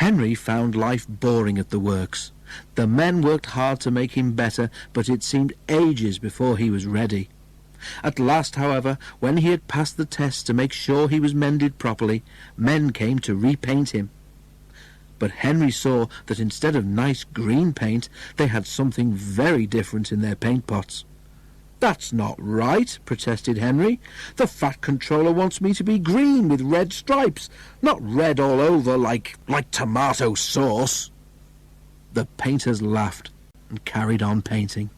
Henry found life boring at the works. The men worked hard to make him better, but it seemed ages before he was ready. At last, however, when he had passed the test to make sure he was mended properly, men came to repaint him. But Henry saw that instead of nice green paint, they had something very different in their paint pots. "That's not right," protested Henry. "The Fat Controller wants me to be green with red stripes, not red all over like tomato sauce." The painters laughed and carried on painting.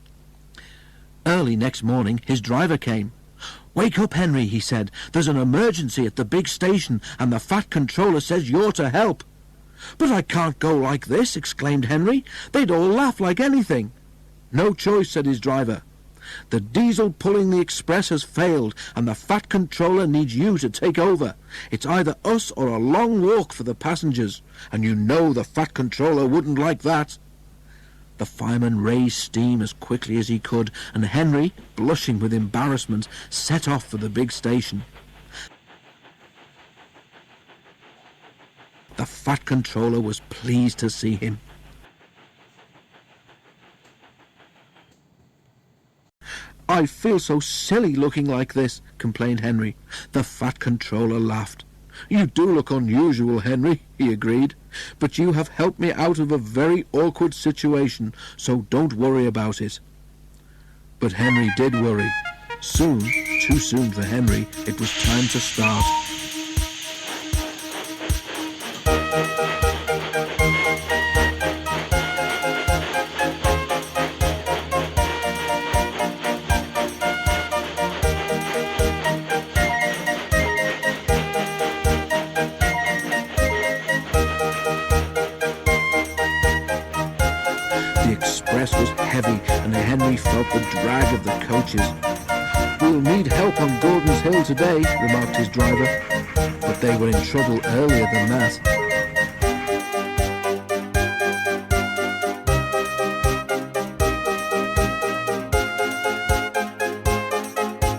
Early next morning his driver came. "Wake up, Henry," he said. "There's an emergency at the big station, and the Fat Controller says you're to help." "But I can't go like this," exclaimed Henry. "They'd all laugh like anything." "No choice," said his driver. "The diesel pulling the express has failed, and the Fat Controller needs you to take over. It's either us or a long walk for the passengers, and you know the Fat Controller wouldn't like that." The fireman raised steam as quickly as he could, and Henry, blushing with embarrassment, set off for the big station. The Fat Controller was pleased to see him. "I feel so silly looking like this," complained Henry. The Fat Controller laughed. "You do look unusual, Henry," he agreed, "but you have helped me out of a very awkward situation, so don't worry about it." But Henry did worry. Soon, too soon for Henry, it was time to start. Was heavy, and Henry felt the drag of the coaches. "We'll need help on Gordon's Hill today," remarked his driver. But they were in trouble earlier than that.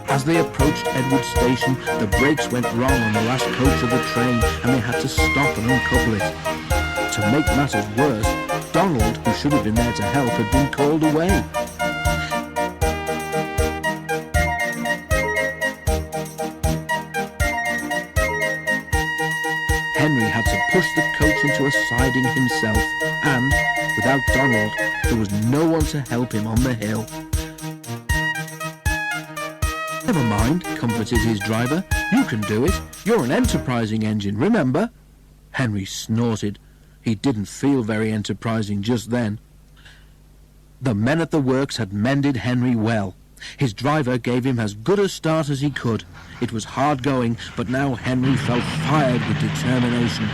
As they approached Edward Station, the brakes went wrong on the last coach of the train, and they had to stop and uncouple it. To make matters worse, Donald, who should have been there to help, had been called away. Henry had to push the coach into a siding himself, and, without Donald, there was no one to help him on the hill. "Never mind," comforted his driver. "You can do it. You're an enterprising engine, remember?" Henry snorted. He didn't feel very enterprising just then. The men at the works had mended Henry well. His driver gave him as good a start as he could. It was hard going, but now Henry felt fired with determination.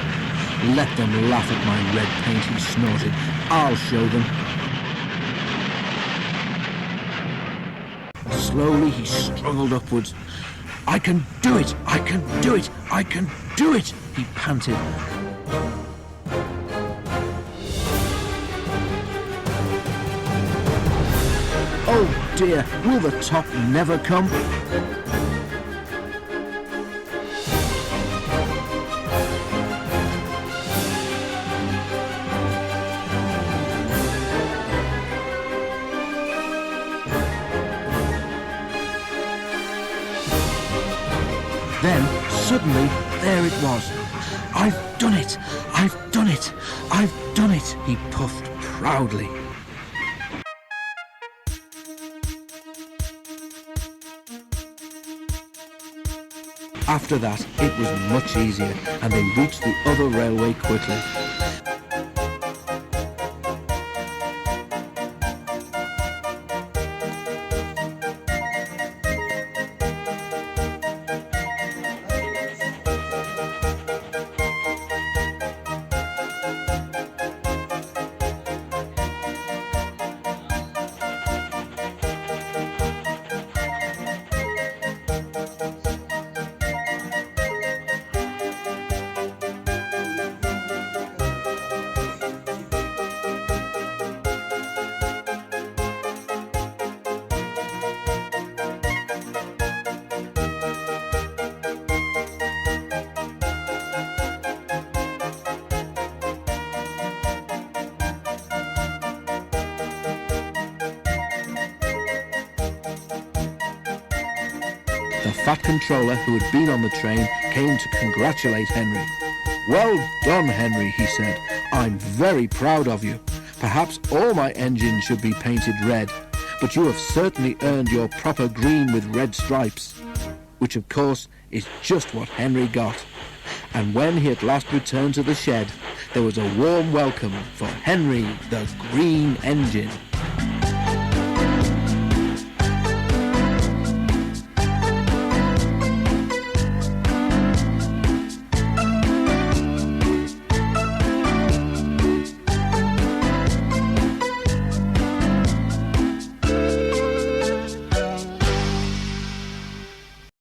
"Let them laugh at my red paint," he snorted. "I'll show them." Slowly he struggled upwards. "I can do it! I can do it! I can do it!" he panted. "Oh dear, will the top never come?" Then, suddenly, there it was. "I've done it! I've done it! I've done it!" he puffed proudly. After that, it was much easier, and they reached the other railway quickly. The fat controller who had been on the train came to congratulate Henry. "Well done, Henry," he said. "I'm very proud of you. Perhaps all my engines should be painted red, but you have certainly earned your proper green with red stripes." Which, of course, is just what Henry got. And when he at last returned to the shed, there was a warm welcome for Henry the Green Engine.